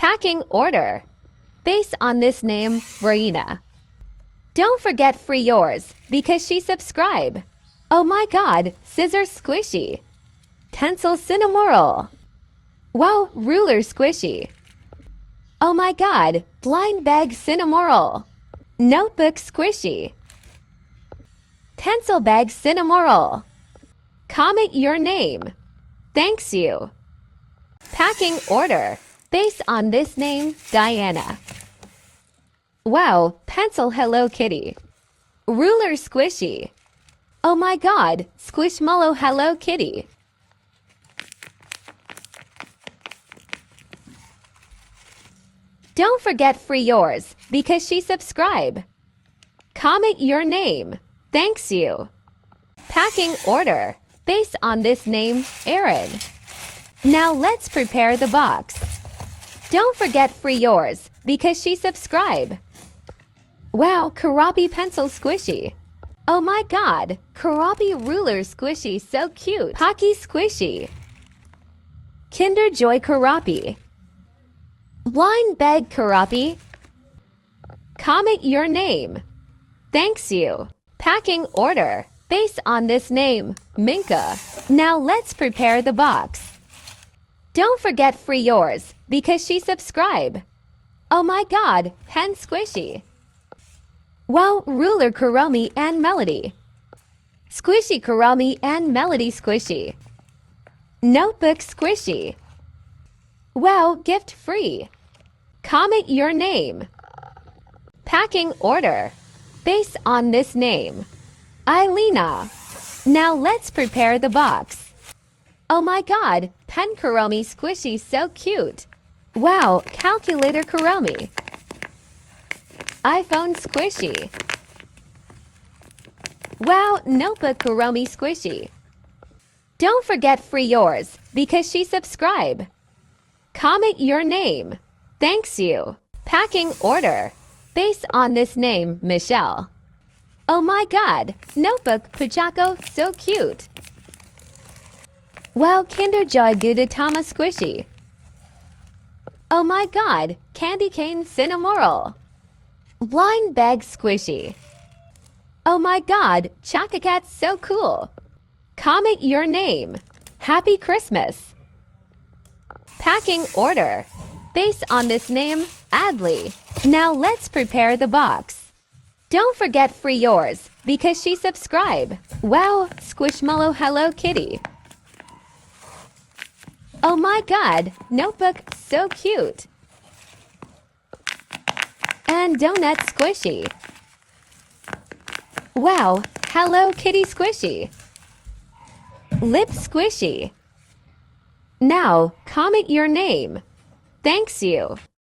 Packing order. Based on this name, Raina. Don't forget free yours because she subscribe. Oh my god, scissor squishy. Pencil Cinnamoroll. Wow, ruler squishy. Oh my god, blind bag Cinnamoroll. Notebook squishy. Pencil bag Cinnamoroll. Comment your name. Thanks you. Packing order. Based on this name, Diana. Wow, pencil Hello Kitty. Ruler squishy. Oh my god, Squishmallow Hello Kitty. Don't forget free yours because she subscribe. Comment your name. Thanks you. Packing order. Based on this name, Erin. Now let's prepare the box. Don't forget free yours because she subscribe. Wow, Kuromi pencil squishy. Oh my god, Kuromi ruler squishy, so cute. Pocky squishy. Kinder Joy Kuromi. Blind bag Kuromi. Comment your name. Thanks you. Packing order. Based on this name, Minka. Now let's prepare the box. Don't forget free yours because she subscribe. Oh my god, pen squishy. Wow, ruler Kuromi and Melody. Squishy Kuromi and Melody squishy. Notebook squishy. Wow, gift free. Comment your name. Packing order. Based on this name, Eilina. Now let's prepare the box. Oh my god, pen Kuromi squishy, so cute. Wow, calculator Kuromi. iPhone squishy. Wow, notebook Kuromi squishy. Don't forget free yours because she subscribe. Comment your name. Thanks you. Packing order. Based on this name, Michelle. Oh my god, notebook Puchako, so cute. Wow, Kinder Joy Gudetama squishy. Oh my god, candy cane Cinnamoroll. Blind bag squishy. Oh my god, Chakacat, so cool. Comment your name. Happy Christmas. Packing order. Based on this name, Adley. Now let's prepare the box. Don't forget free yours because she subscribe. Wow, Squishmallow Hello Kitty. Oh my god, notebook, so cute. And donut squishy. Wow, Hello Kitty squishy. Lip squishy. Now, comment your name. Thanks you.